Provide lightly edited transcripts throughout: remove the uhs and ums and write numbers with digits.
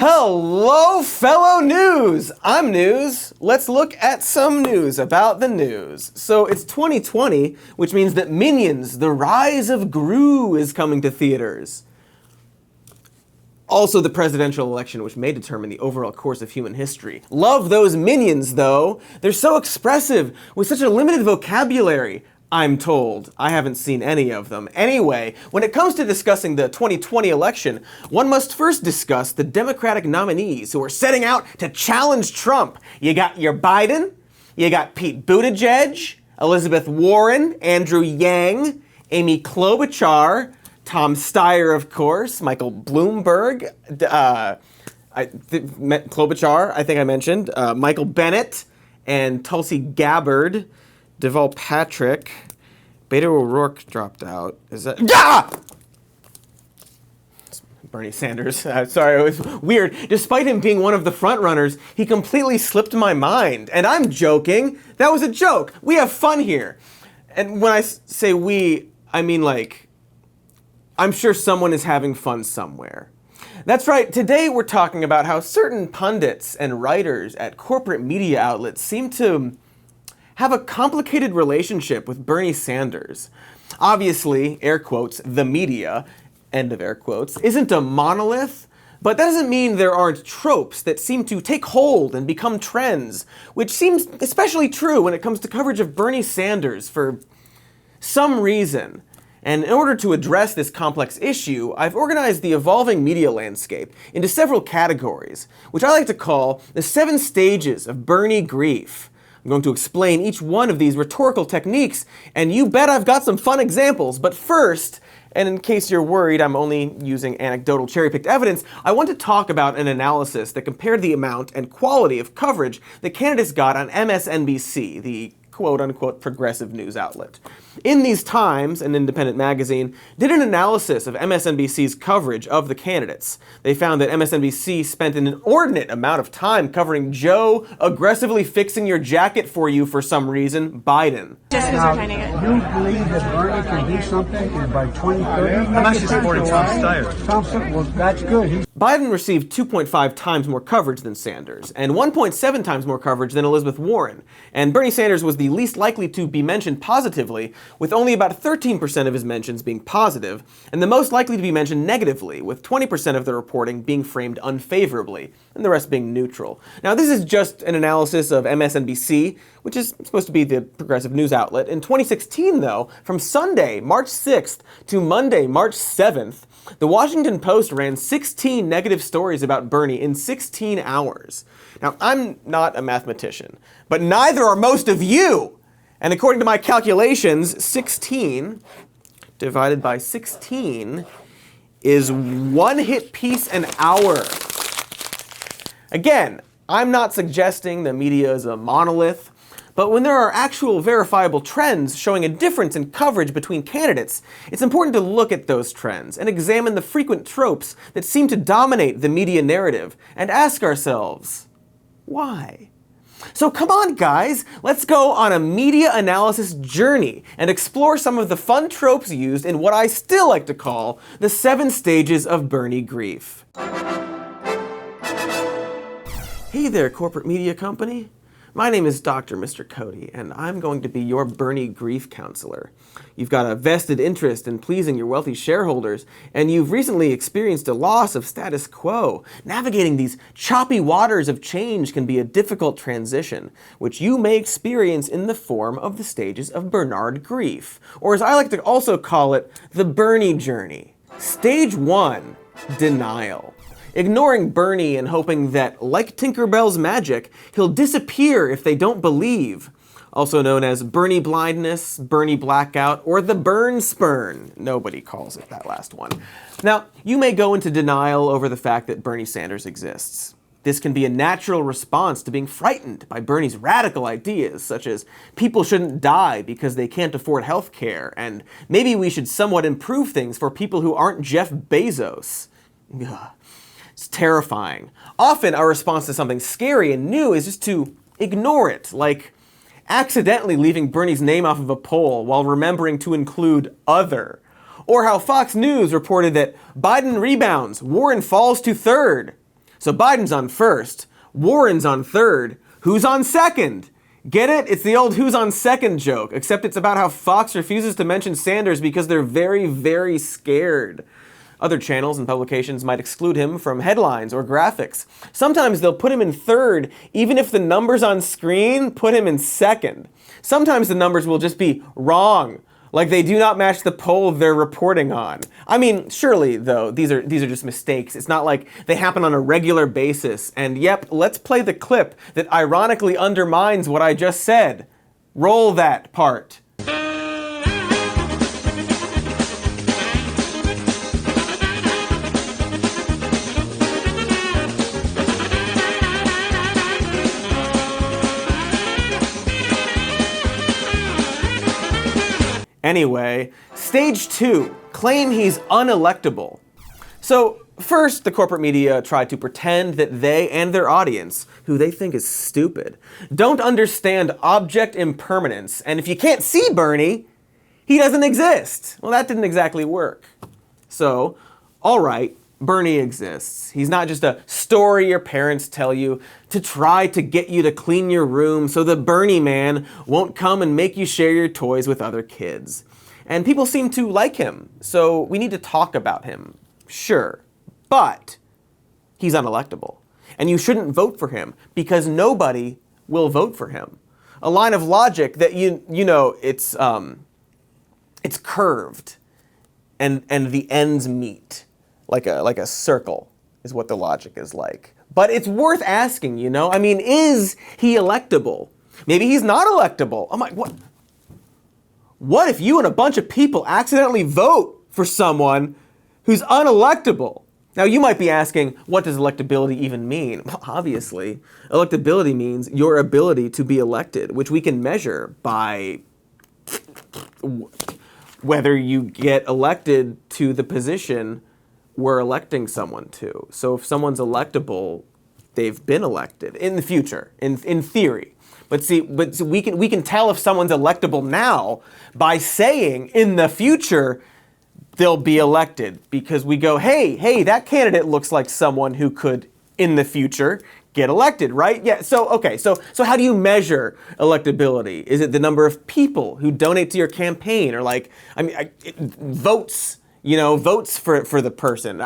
Hello, fellow news! I'm News. Let's look at some news about the news. So it's 2020, which means that Minions: The Rise of Gru is coming to theaters. Also the presidential election, which may determine the overall course of human history. Love those Minions, though. They're so expressive, with such a limited vocabulary. I'm told. I haven't seen any of them. Anyway, when it comes to discussing the 2020 election, one must first discuss the Democratic nominees who are setting out to challenge Trump. You got your Biden, you got Pete Buttigieg, Elizabeth Warren, Andrew Yang, Amy Klobuchar, Tom Steyer, of course, Michael Bloomberg, Klobuchar, I think I mentioned, Michael Bennett, and Tulsi Gabbard, Deval Patrick, Beto O'Rourke dropped out. Is that? Yeah! Bernie Sanders. Sorry, it was weird. Despite him being one of the frontrunners, he completely slipped my mind. And I'm joking. That was a joke. We have fun here. And when I say we, I mean like, I'm sure someone is having fun somewhere. That's right. Today we're talking about how certain pundits and writers at corporate media outlets seem to have a complicated relationship with Bernie Sanders. Obviously, air quotes, the media, end of air quotes, isn't a monolith, but that doesn't mean there aren't tropes that seem to take hold and become trends, which seems especially true when it comes to coverage of Bernie Sanders for some reason. And in order to address this complex issue, I've organized the evolving media landscape into several categories, which I like to call the 7 stages of Bernie grief. I'm going to explain each one of these rhetorical techniques, and you bet I've got some fun examples. But first, and in case you're worried I'm only using anecdotal cherry-picked evidence, I want to talk about an analysis that compared the amount and quality of coverage that candidates got on MSNBC, the quote-unquote progressive news outlet. In these times, an independent magazine did an analysis of MSNBC's coverage of the candidates. They found that MSNBC spent an inordinate amount of time covering Joe aggressively fixing your jacket for you for some reason, Biden. Just because we're finding it. You believe that Bernie can do something by 2030? I'm actually supporting Tom Steyer. Thompson, well, that's good. Biden received 2.5 times more coverage than Sanders, and 1.7 times more coverage than Elizabeth Warren. And Bernie Sanders was the least likely to be mentioned positively, with only about 13% of his mentions being positive, and the most likely to be mentioned negatively, with 20% of the reporting being framed unfavorably, and the rest being neutral. Now, this is just an analysis of MSNBC, which is supposed to be the progressive news outlet. In 2016, though, from Sunday, March 6th to Monday, March 7th, the Washington Post ran 16 negative stories about Bernie in 16 hours. Now, I'm not a mathematician, but neither are most of you. And according to my calculations, 16 divided by 16 is 1 hit piece an hour. Again, I'm not suggesting the media is a monolith, but when there are actual verifiable trends showing a difference in coverage between candidates, it's important to look at those trends and examine the frequent tropes that seem to dominate the media narrative and ask ourselves, why? So come on, guys, let's go on a media analysis journey and explore some of the fun tropes used in what I still like to call the 7 stages of Bernie grief. Hey there, corporate media company. My name is Dr. Mr. Cody, and I'm going to be your Bernie grief counselor. You've got a vested interest in pleasing your wealthy shareholders, and you've recently experienced a loss of status quo. Navigating these choppy waters of change can be a difficult transition, which you may experience in the form of the stages of Bernard grief, or as I like to also call it, the Bernie journey. Stage 1, denial. Ignoring Bernie and hoping that, like Tinkerbell's magic, he'll disappear if they don't believe. Also known as Bernie blindness, Bernie blackout, or the Burn spurn. Nobody calls it that last one. Now, you may go into denial over the fact that Bernie Sanders exists. This can be a natural response to being frightened by Bernie's radical ideas, such as people shouldn't die because they can't afford health care, and maybe we should somewhat improve things for people who aren't Jeff Bezos. Ugh. It's terrifying. Often our response to something scary and new is just to ignore it, like accidentally leaving Bernie's name off of a poll while remembering to include other. Or how Fox News reported that Biden rebounds, Warren falls to third. So Biden's on first, Warren's on third, who's on second? Get it? It's the old who's on second joke, except it's about how Fox refuses to mention Sanders because they're very, very scared. Other channels and publications might exclude him from headlines or graphics. Sometimes they'll put him in third, even if the numbers on screen put him in second. Sometimes the numbers will just be wrong, like they do not match the poll they're reporting on. I mean, surely, though, these are just mistakes. It's not like they happen on a regular basis. And yep, let's play the clip that ironically undermines what I just said. Roll that part. Anyway, stage 2, claim he's unelectable. So first, the corporate media tried to pretend that they and their audience, who they think is stupid, don't understand object impermanence, and if you can't see Bernie, he doesn't exist. Well, that didn't exactly work. So, all right, Bernie exists. He's not just a story your parents tell you to try to get you to clean your room so the Bernie man won't come and make you share your toys with other kids. And people seem to like him, so we need to talk about him. Sure, but he's unelectable. And you shouldn't vote for him because nobody will vote for him. A line of logic that you know it's curved and the ends meet. Like a circle is what the logic is like. But it's worth asking, you know? I mean, is he electable? Maybe he's not electable. I'm like, what? What if you and a bunch of people accidentally vote for someone who's unelectable? Now, you might be asking, what does electability even mean? Well, obviously, electability means your ability to be elected, which we can measure by whether you get elected to the position we're electing someone to. So if someone's electable, they've been elected in the future, in theory. But we can tell if someone's electable now by saying in the future they'll be elected, because we go, hey, that candidate looks like someone who could in the future get elected, right? Yeah. So okay. So how do you measure electability? Is it the number of people who donate to your campaign, or votes? You know, votes for the person.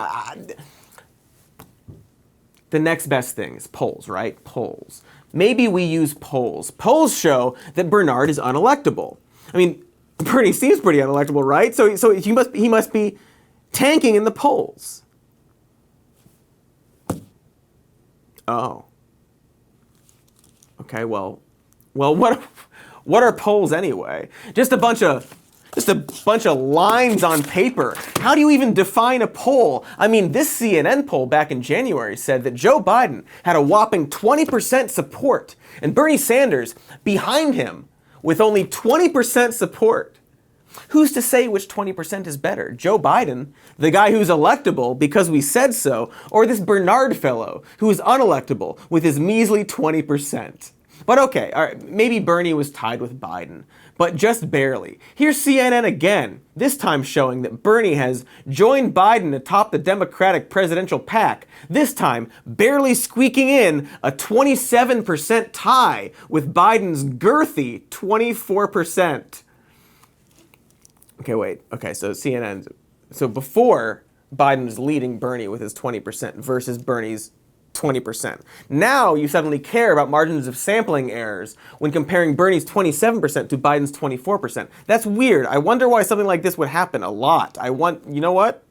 The next best thing is polls, right? Polls. Maybe we use polls. Polls show that Bernard is unelectable. I mean, Bernie seems pretty unelectable, right? So he must be tanking in the polls. Oh. Okay, well, what are polls anyway? Just a bunch of lines on paper. How do you even define a poll? I mean, this CNN poll back in January said that Joe Biden had a whopping 20% support, and Bernie Sanders behind him with only 20% support. Who's to say which 20% is better? Joe Biden, the guy who's electable because we said so, or this Bernard fellow who is unelectable with his measly 20%? But okay, all right, maybe Bernie was tied with Biden, but just barely. Here's CNN again, this time showing that Bernie has joined Biden atop the Democratic presidential pack, this time barely squeaking in a 27% tie with Biden's girthy 24%. Okay, wait. Okay, so CNN. So before, Biden was leading Bernie with his 20% versus Bernie's 20%. Now you suddenly care about margins of sampling errors when comparing Bernie's 27% to Biden's 24%. That's weird. I wonder why something like this would happen a lot. You know what?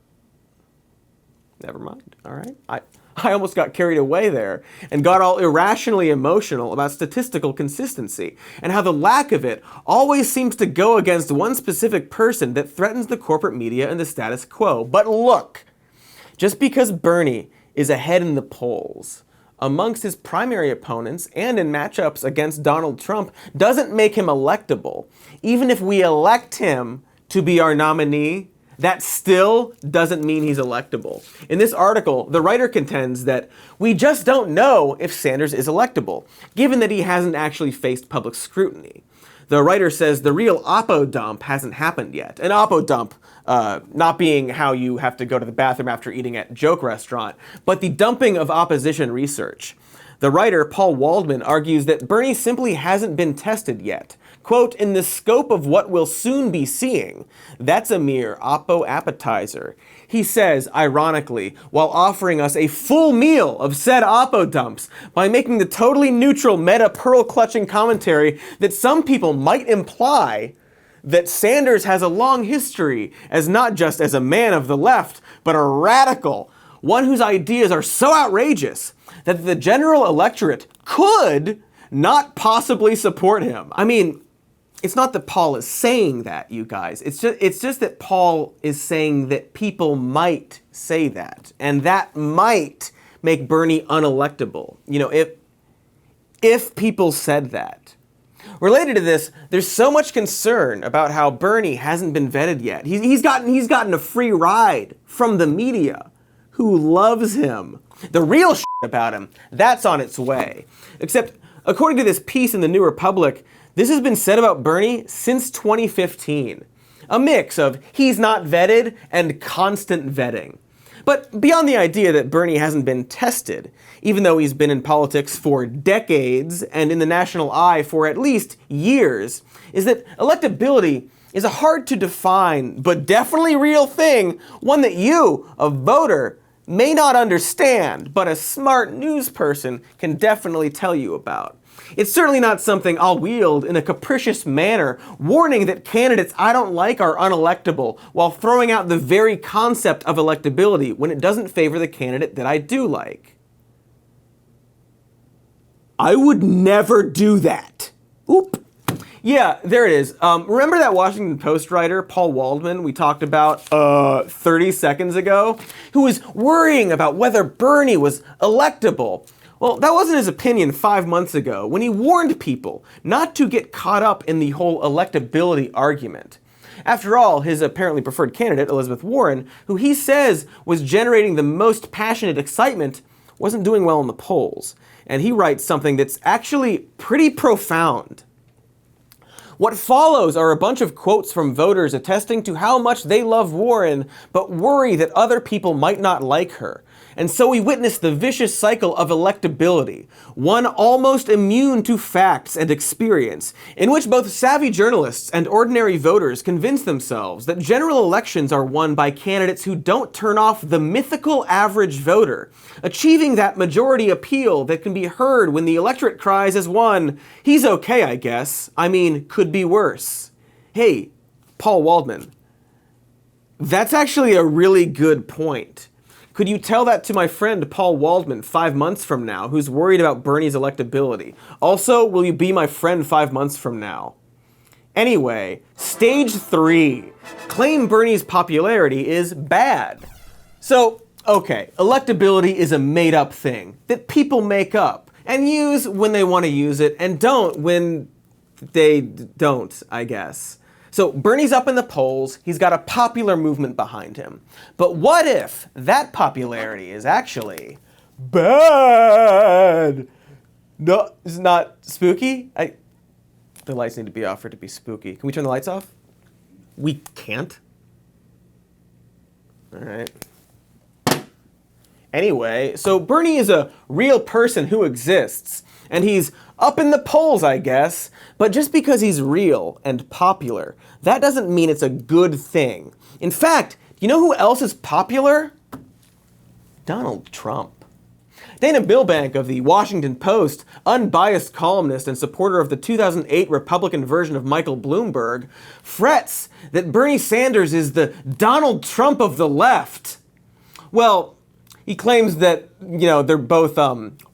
Never mind. All right. I almost got carried away there and got all irrationally emotional about statistical consistency and how the lack of it always seems to go against one specific person that threatens the corporate media and the status quo. But look, just because Bernie is ahead in the polls amongst his primary opponents and in matchups against Donald Trump doesn't make him electable. Even if we elect him to be our nominee, that still doesn't mean he's electable. In this article, the writer contends that we just don't know if Sanders is electable, given that he hasn't actually faced public scrutiny. The writer says the real Oppo dump hasn't happened yet. An Oppo dump not being how you have to go to the bathroom after eating at Joke Restaurant, but the dumping of opposition research. The writer, Paul Waldman, argues that Bernie simply hasn't been tested yet. Quote, in the scope of what we'll soon be seeing, that's a mere Oppo appetizer. He says, ironically, while offering us a full meal of said Oppo dumps by making the totally neutral meta pearl-clutching commentary that some people might imply that Sanders has a long history as not just as a man of the left, but a radical, one whose ideas are so outrageous that the general electorate could not possibly support him. I mean, it's not that Paul is saying that, you guys. It's just that Paul is saying that people might say that, and that might make Bernie unelectable. You know, if people said that. Related to this, there's so much concern about how Bernie hasn't been vetted yet. He's gotten a free ride from the media, who loves him. The real shit about him, that's on its way. Except, according to this piece in the New Republic, this has been said about Bernie since 2015. A mix of he's not vetted and constant vetting. But beyond the idea that Bernie hasn't been tested, even though he's been in politics for decades and in the national eye for at least years, is that electability is a hard to define but definitely real thing, one that you, a voter, may not understand, but a smart news person can definitely tell you about. It's certainly not something I'll wield in a capricious manner, warning that candidates I don't like are unelectable, while throwing out the very concept of electability when it doesn't favor the candidate that I do like. I would never do that. Oop. Yeah, there it is. Remember that Washington Post writer, Paul Waldman, we talked about 30 seconds ago, who was worrying about whether Bernie was electable? Well, that wasn't his opinion 5 months ago, when he warned people not to get caught up in the whole electability argument. After all, his apparently preferred candidate, Elizabeth Warren, who he says was generating the most passionate excitement, wasn't doing well in the polls. And he writes something that's actually pretty profound. What follows are a bunch of quotes from voters attesting to how much they love Warren, but worry that other people might not like her. And so we witness the vicious cycle of electability, one almost immune to facts and experience, in which both savvy journalists and ordinary voters convince themselves that general elections are won by candidates who don't turn off the mythical average voter, achieving that majority appeal that can be heard when the electorate cries as one, "He's okay, I guess. I mean, could be worse." Hey, Paul Waldman, that's actually a really good point. Could you tell that to my friend Paul Waldman 5 months from now, who's worried about Bernie's electability? Also, will you be my friend 5 months from now? Anyway, stage 3. Claim Bernie's popularity is bad. So, okay, electability is a made-up thing that people make up and use when they want to use it and don't when they don't, I guess. So Bernie's up in the polls, he's got a popular movement behind him. But what if that popularity is actually bad? No, it's not spooky? The lights need to be off for it to be spooky. Can we turn the lights off? We can't. All right. Anyway, so Bernie is a real person who exists, and he's up in the polls, I guess, but just because he's real and popular, that doesn't mean it's a good thing. In fact, do you know who else is popular? Donald Trump. Dana Milbank of the Washington Post, unbiased columnist and supporter of the 2008 Republican version of Michael Bloomberg, frets that Bernie Sanders is the Donald Trump of the left. Well, he claims that, they're both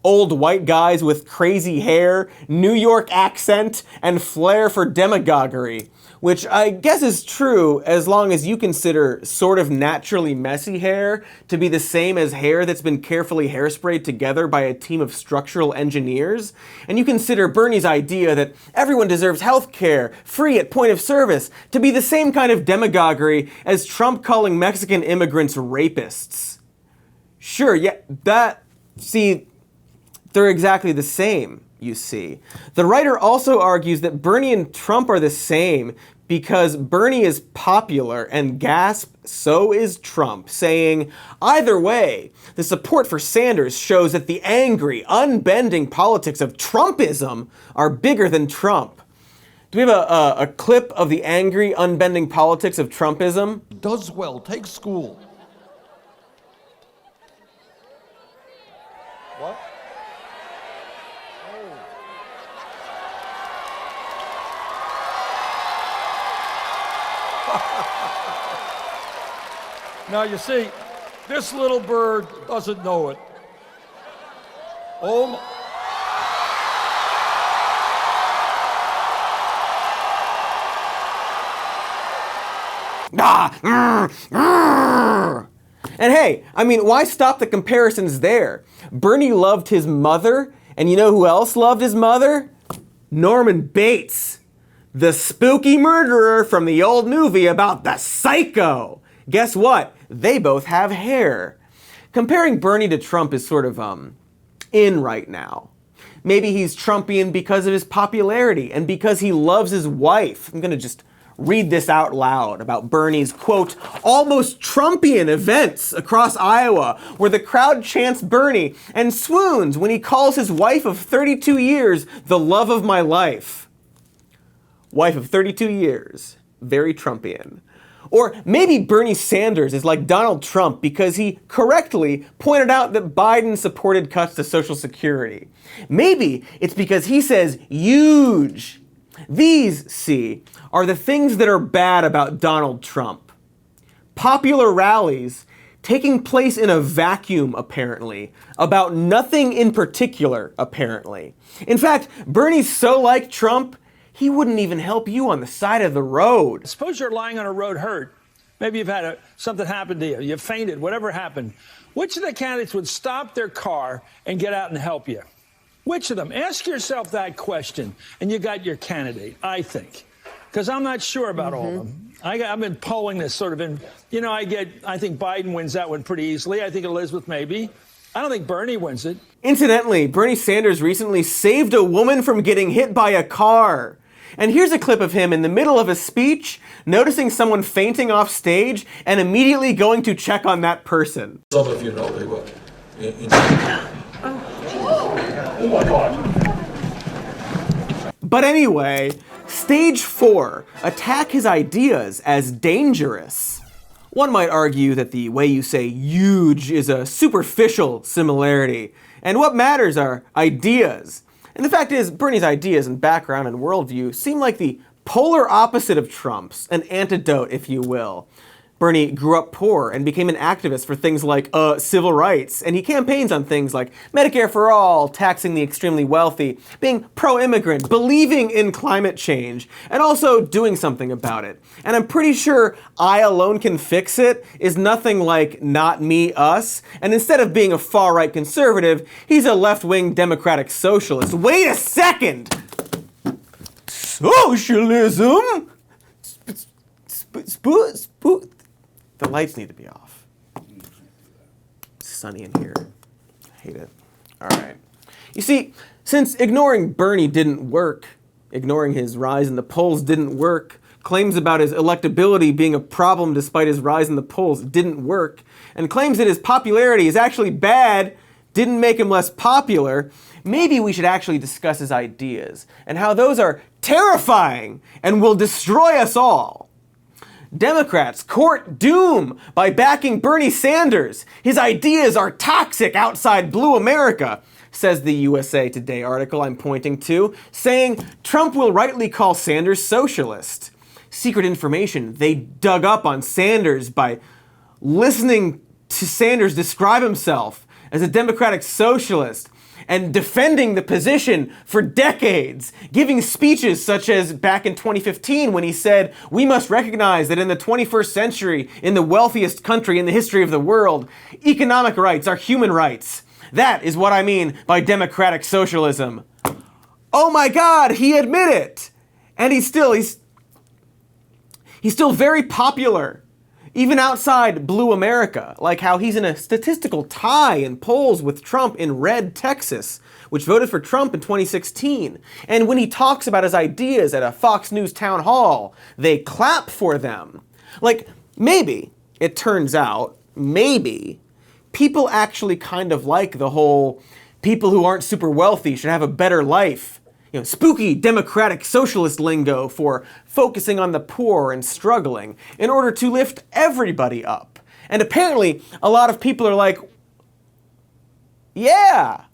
old white guys with crazy hair, New York accent, and flair for demagoguery, which I guess is true as long as you consider sort of naturally messy hair to be the same as hair that's been carefully hairsprayed together by a team of structural engineers, and you consider Bernie's idea that everyone deserves health care, free at point of service, to be the same kind of demagoguery as Trump calling Mexican immigrants rapists. Sure, yeah, they're exactly the same. you see. The writer also argues that Bernie and Trump are the same because Bernie is popular and gasp, so is Trump, saying, either way, the support for Sanders shows that the angry, unbending politics of Trumpism are bigger than Trump. Do we have a clip of the angry, unbending politics of Trumpism? Does well, take school. What? Now you see, this little bird doesn't know it. Oh my. And hey, I mean, why stop the comparisons there? Bernie loved his mother, and you know who else loved his mother? Norman Bates, the spooky murderer from the old movie about the Psycho. Guess what? They both have hair. Comparing Bernie to Trump is sort of, in right now. Maybe he's Trumpian because of his popularity and because he loves his wife. I'm gonna just read this out loud about Bernie's, quote, almost Trumpian events across Iowa, where the crowd chants Bernie and swoons when he calls his wife of 32 years the love of my life. Wife of 32 years. Very Trumpian. Or maybe Bernie Sanders is like Donald Trump because he correctly pointed out that Biden supported cuts to Social Security. Maybe it's because he says huge. These, see, are the things that are bad about Donald Trump. Popular rallies taking place in a vacuum, apparently, about nothing in particular, apparently. In fact, Bernie's so like Trump, he wouldn't even help you on the side of the road. Suppose you're lying on a road hurt. Maybe you've had something happen to you. You fainted, whatever happened. Which of the candidates would stop their car and get out and help you? Which of them? Ask yourself that question, and you got your candidate, I think. Because I'm not sure about all of them. I've been polling this sort of in, I think Biden wins that one pretty easily. I think Elizabeth maybe. I don't think Bernie wins it. Incidentally, Bernie Sanders recently saved a woman from getting hit by a car. And here's a clip of him in the middle of a speech, noticing someone fainting off stage and immediately going to check on that person. Some of you know they were oh my God. But anyway, stage 4, attack his ideas as dangerous. One might argue that the way you say huge is a superficial similarity, and what matters are ideas. And the fact is, Bernie's ideas and background and worldview seem like the polar opposite of Trump's, an antidote, if you will. Bernie grew up poor and became an activist for things like civil rights, and he campaigns on things like Medicare for all, taxing the extremely wealthy, being pro-immigrant, believing in climate change, and also doing something about it. And I'm pretty sure I alone can fix it is nothing like not me, us, and instead of being a far-right conservative, he's a left-wing democratic socialist. Wait a second! Socialism? The lights need to be off. It's sunny in here. I hate it. All right. You see, since ignoring Bernie didn't work, ignoring his rise in the polls didn't work, claims about his electability being a problem despite his rise in the polls didn't work, and claims that his popularity is actually bad didn't make him less popular, maybe we should actually discuss his ideas and how those are terrifying and will destroy us all. Democrats court doom by backing Bernie Sanders. His ideas are toxic outside blue America, says the USA Today article I'm pointing to, saying Trump will rightly call Sanders socialist. Secret information they dug up on Sanders by listening to Sanders describe himself as a democratic socialist and defending the position for decades, giving speeches such as back in 2015 when he said, we must recognize that in the 21st century, in the wealthiest country in the history of the world, economic rights are human rights. That is what I mean by democratic socialism. Oh my God, he admitted it! And he's still very popular. Even outside blue America, like how he's in a statistical tie in polls with Trump in red Texas, which voted for Trump in 2016. And when he talks about his ideas at a Fox News town hall, they clap for them. Like, maybe, it turns out, maybe, people actually kind of like the whole people who aren't super wealthy should have a better life. Spooky democratic socialist lingo for focusing on the poor and struggling in order to lift everybody up. And apparently, a lot of people are like, yeah.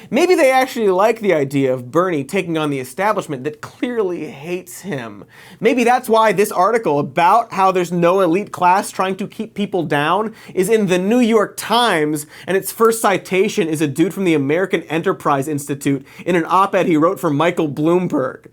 Maybe they actually like the idea of Bernie taking on the establishment that clearly hates him. Maybe that's why this article about how there's no elite class trying to keep people down is in the New York Times, and its first citation is a dude from the American Enterprise Institute in an op-ed he wrote for Michael Bloomberg.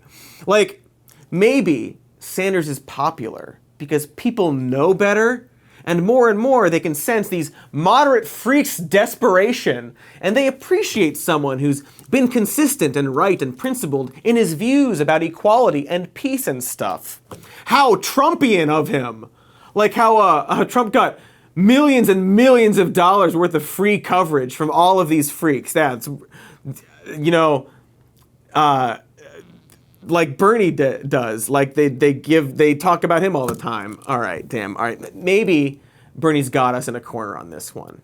Like, maybe Sanders is popular because people know better, and more they can sense these moderate freaks' desperation, and they appreciate someone who's been consistent and right and principled in his views about equality and peace and stuff. How Trumpian of him! Like how Trump got millions and millions of dollars worth of free coverage from all of these freaks. That's, like Bernie does. Like they talk about him all the time. All right, damn. All right, maybe Bernie's got us in a corner on this one.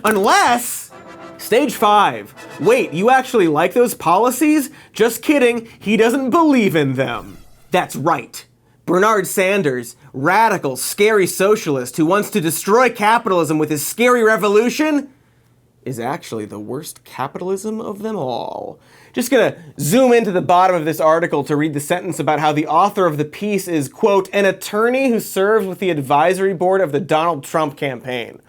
Unless, stage 5. Wait, you actually like those policies? Just kidding, he doesn't believe in them. That's right. Bernard Sanders, radical, scary socialist who wants to destroy capitalism with his scary revolution, is actually the worst capitalism of them all. Just gonna zoom into the bottom of this article to read the sentence about how the author of the piece is, quote, an attorney who serves with the advisory board of the Donald Trump campaign.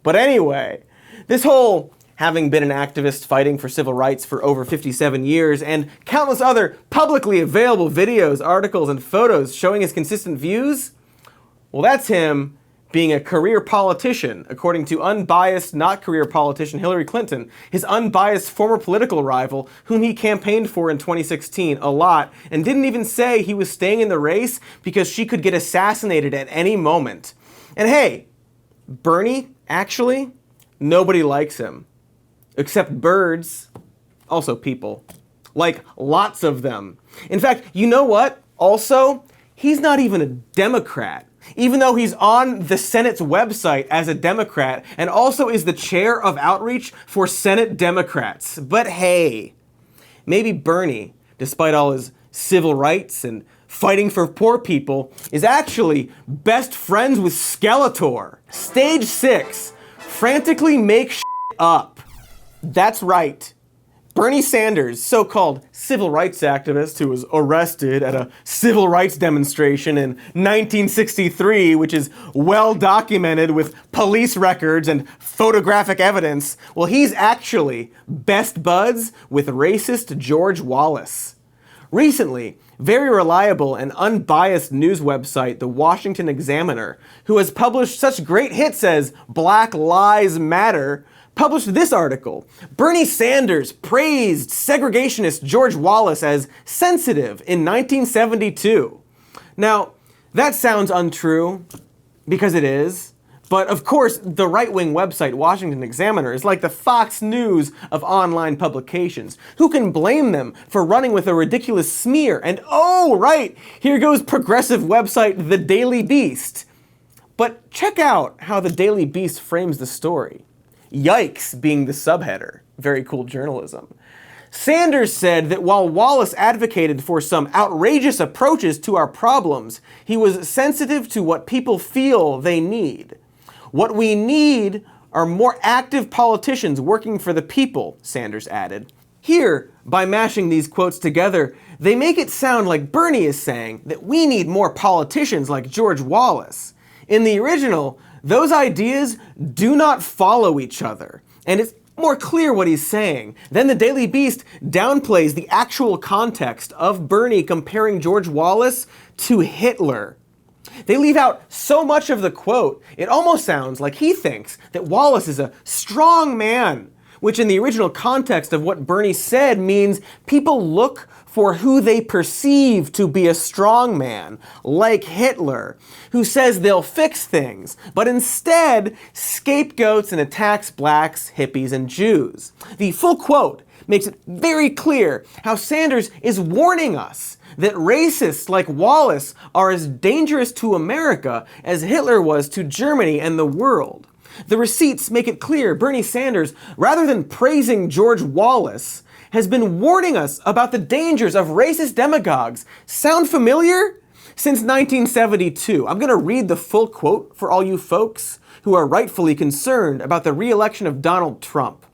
But anyway, this whole having been an activist fighting for civil rights for over 57 years and countless other publicly available videos, articles, and photos showing his consistent views, well, that's him being a career politician, according to unbiased, not career politician Hillary Clinton, his unbiased former political rival, whom he campaigned for in 2016 a lot, and didn't even say he was staying in the race because she could get assassinated at any moment. And hey, Bernie, actually, nobody likes him. Except birds, also people. Like, lots of them. In fact, you know what? Also, he's not even a Democrat. Even though he's on the Senate's website as a Democrat and also is the chair of outreach for Senate Democrats. But hey, maybe Bernie, despite all his civil rights and fighting for poor people, is actually best friends with Skeletor. Stage 6, frantically make shit up. That's right. Bernie Sanders, so-called civil rights activist who was arrested at a civil rights demonstration in 1963, which is well documented with police records and photographic evidence, well, he's actually best buds with racist George Wallace. Recently, very reliable and unbiased news website, The Washington Examiner, who has published such great hits as Black Lives Matter, published this article. Bernie Sanders praised segregationist George Wallace as sensitive in 1972. Now, that sounds untrue, because it is. But of course, the right-wing website Washington Examiner is like the Fox News of online publications. Who can blame them for running with a ridiculous smear? And oh, right, here goes progressive website The Daily Beast. But check out how The Daily Beast frames the story. Yikes being the subheader. Very cool journalism. Sanders said that while Wallace advocated for some outrageous approaches to our problems, he was sensitive to what people feel they need. What we need are more active politicians working for the people, Sanders added. Here, by mashing these quotes together, they make it sound like Bernie is saying that we need more politicians like George Wallace. In the original, those ideas do not follow each other, and it's more clear what he's saying. Then the Daily Beast downplays the actual context of Bernie comparing George Wallace to Hitler. They leave out so much of the quote, it almost sounds like he thinks that Wallace is a strong man, which in the original context of what Bernie said means people look for who they perceive to be a strong man, like Hitler, who says they'll fix things, but instead scapegoats and attacks blacks, hippies, and Jews. The full quote makes it very clear how Sanders is warning us that racists like Wallace are as dangerous to America as Hitler was to Germany and the world. The receipts make it clear Bernie Sanders, rather than praising George Wallace, has been warning us about the dangers of racist demagogues. Sound familiar? Since 1972. I'm going to read the full quote for all you folks who are rightfully concerned about the re-election of Donald Trump.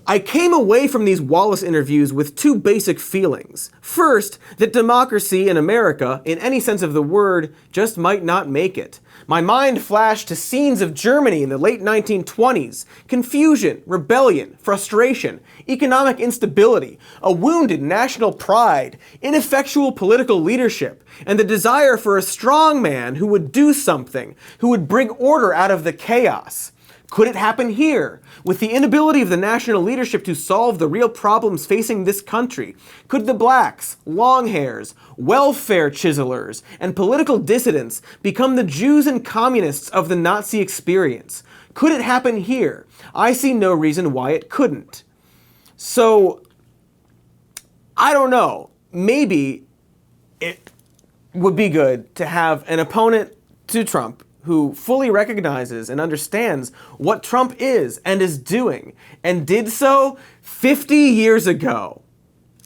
I came away from these Wallace interviews with two basic feelings. First, that democracy in America, in any sense of the word, just might not make it. My mind flashed to scenes of Germany in the late 1920s. Confusion, rebellion, frustration, economic instability, a wounded national pride, ineffectual political leadership, and the desire for a strong man who would do something, who would bring order out of the chaos. Could it happen here? With the inability of the national leadership to solve the real problems facing this country, could the blacks, long hairs, welfare chiselers, and political dissidents become the Jews and communists of the Nazi experience? Could it happen here? I see no reason why it couldn't. So, I don't know. Maybe it would be good to have an opponent to Trump who fully recognizes and understands what Trump is and is doing, and did so 50 years ago.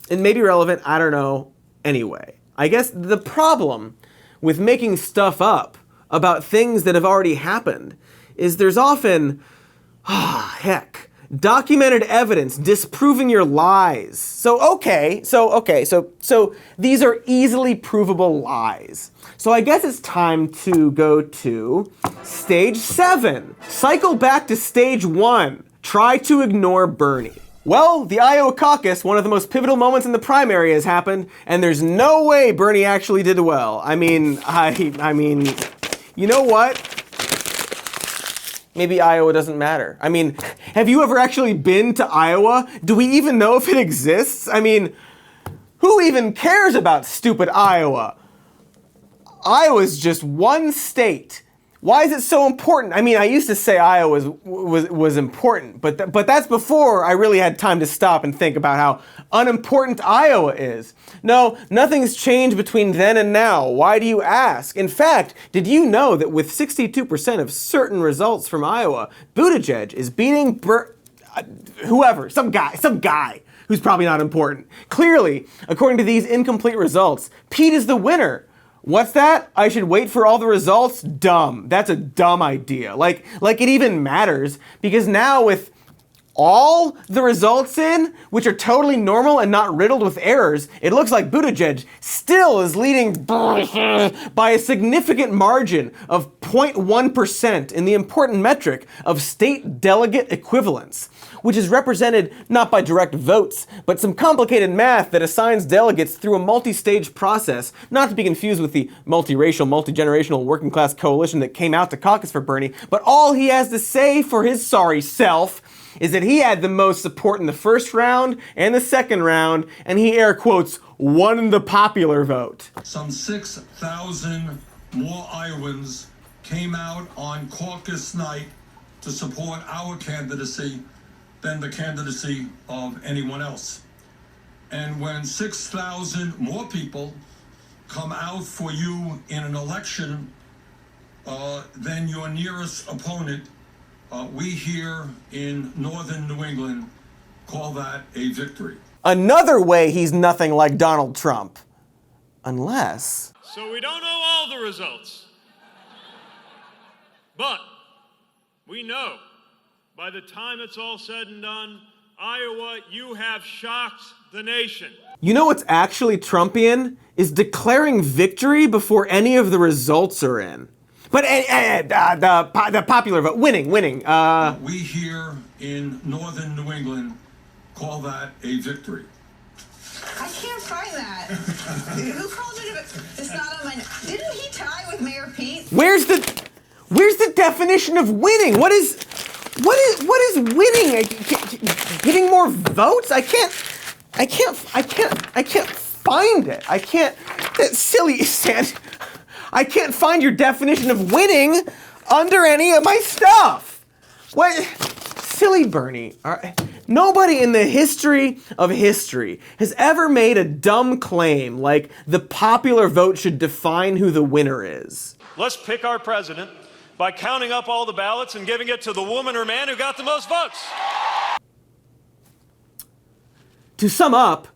It may be relevant, I don't know. Anyway, I guess the problem with making stuff up about things that have already happened is there's often, documented evidence disproving your lies. So these are easily provable lies. So I guess it's time to go to stage 7. Cycle back to stage 1. Try to ignore Bernie. Well, the Iowa caucus, one of the most pivotal moments in the primary, has happened, and there's no way Bernie actually did well. I mean, you know what? Maybe Iowa doesn't matter. I mean, have you ever actually been to Iowa? Do we even know if it exists? I mean, who even cares about stupid Iowa? Iowa's just one state. Why is it so important? I mean, I used to say Iowa was important, but that's before I really had time to stop and think about how unimportant Iowa is. No, nothing's changed between then and now. Why do you ask? In fact, did you know that with 62% of certain results from Iowa, Buttigieg is beating whoever, some guy who's probably not important. Clearly, according to these incomplete results, Pete is the winner. What's that? I should wait for all the results? Dumb. That's a dumb idea. Like it even matters, because now with all the results in, which are totally normal and not riddled with errors, it looks like Buttigieg still is leading by a significant margin of 0.1% in the important metric of state delegate equivalence, which is represented not by direct votes, but some complicated math that assigns delegates through a multi-stage process, not to be confused with the multiracial, multi-generational working class coalition that came out to caucus for Bernie. But all he has to say for his sorry self is that he had the most support in the first round and the second round, and he air quotes won the popular vote. Some 6,000 more Iowans came out on caucus night to support our candidacy than the candidacy of anyone else. And when 6,000 more people come out for you in an election than your nearest opponent, we here in northern New England call that a victory. Another way he's nothing like Donald Trump. Unless... So we don't know all the results. But we know by the time it's all said and done, Iowa, you have shocked the nation. You know what's actually Trumpian? Is declaring victory before any of the results are in. But the popular vote, winning. We here in northern New England call that a victory. I can't find that. Who called it a victory? It's not on my... Didn't he tie with Mayor Pete? Where's the definition of winning? What is what is winning? Getting more votes? I can't find it. That silly Sand. I can't find your definition of winning under any of my stuff. What? Silly Bernie. Nobody in the history of history has ever made a dumb claim like the popular vote should define who the winner is. Let's pick our president by counting up all the ballots and giving it to the woman or man who got the most votes. To sum up,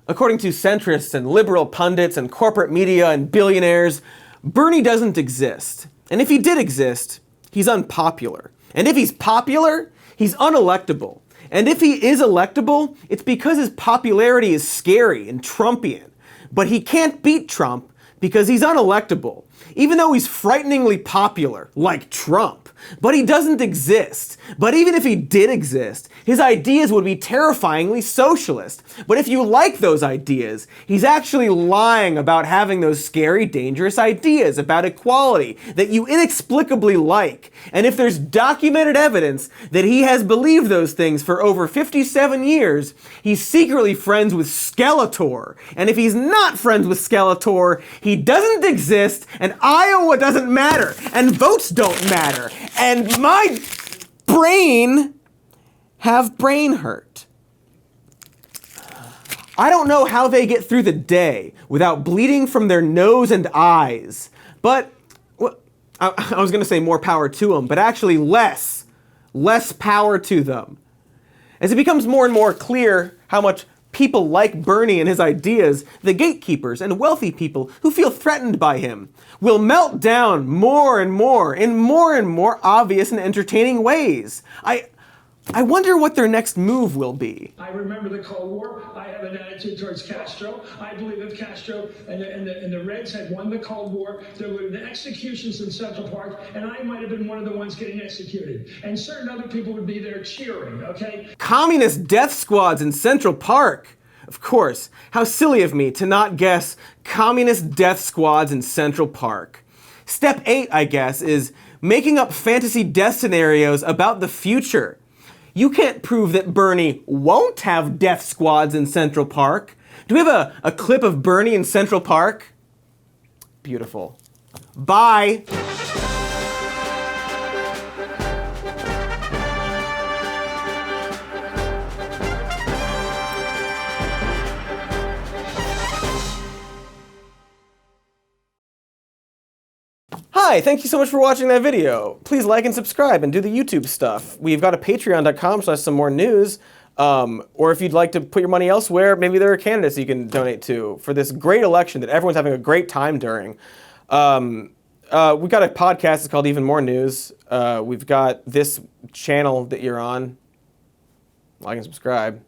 according to centrists and liberal pundits and corporate media and billionaires, Bernie doesn't exist. And if he did exist, he's unpopular. And if he's popular, he's unelectable. And if he is electable, it's because his popularity is scary and Trumpian. But he can't beat Trump because he's unelectable, even though he's frighteningly popular, like Trump. But he doesn't exist. But even if he did exist, his ideas would be terrifyingly socialist. But if you like those ideas, he's actually lying about having those scary, dangerous ideas about equality that you inexplicably like. And if there's documented evidence that he has believed those things for over 57 years, he's secretly friends with Skeletor. And if he's not friends with Skeletor, he doesn't exist, and Iowa doesn't matter, and votes don't matter. And my brain have brain hurt. I don't know how they get through the day without bleeding from their nose and eyes. But I was going to say more power to them, but actually less power to them. As it becomes more and more clear how much people like Bernie and his ideas, the gatekeepers and wealthy people who feel threatened by him will melt down more and more in more and more obvious and entertaining ways. I wonder what their next move will be. I remember the Cold War. I have an attitude towards Castro. I believe if Castro and the Reds had won the Cold War, there would have been executions in Central Park, and I might have been one of the ones getting executed. And certain other people would be there cheering, okay? Communist death squads in Central Park. Of course, how silly of me to not guess communist death squads in Central Park. Step 8, I guess, is making up fantasy death scenarios about the future. You can't prove that Bernie won't have death squads in Central Park. Do we have a clip of Bernie in Central Park? Beautiful. Bye. Hi, thank you so much for watching that video. Please like and subscribe and do the YouTube stuff. We've got a patreon.com/some-more-news. Or if you'd like to put your money elsewhere, maybe there are candidates you can donate to for this great election that everyone's having a great time during. We've got a podcast, it's called Even More News. We've got this channel that you're on. Like and subscribe.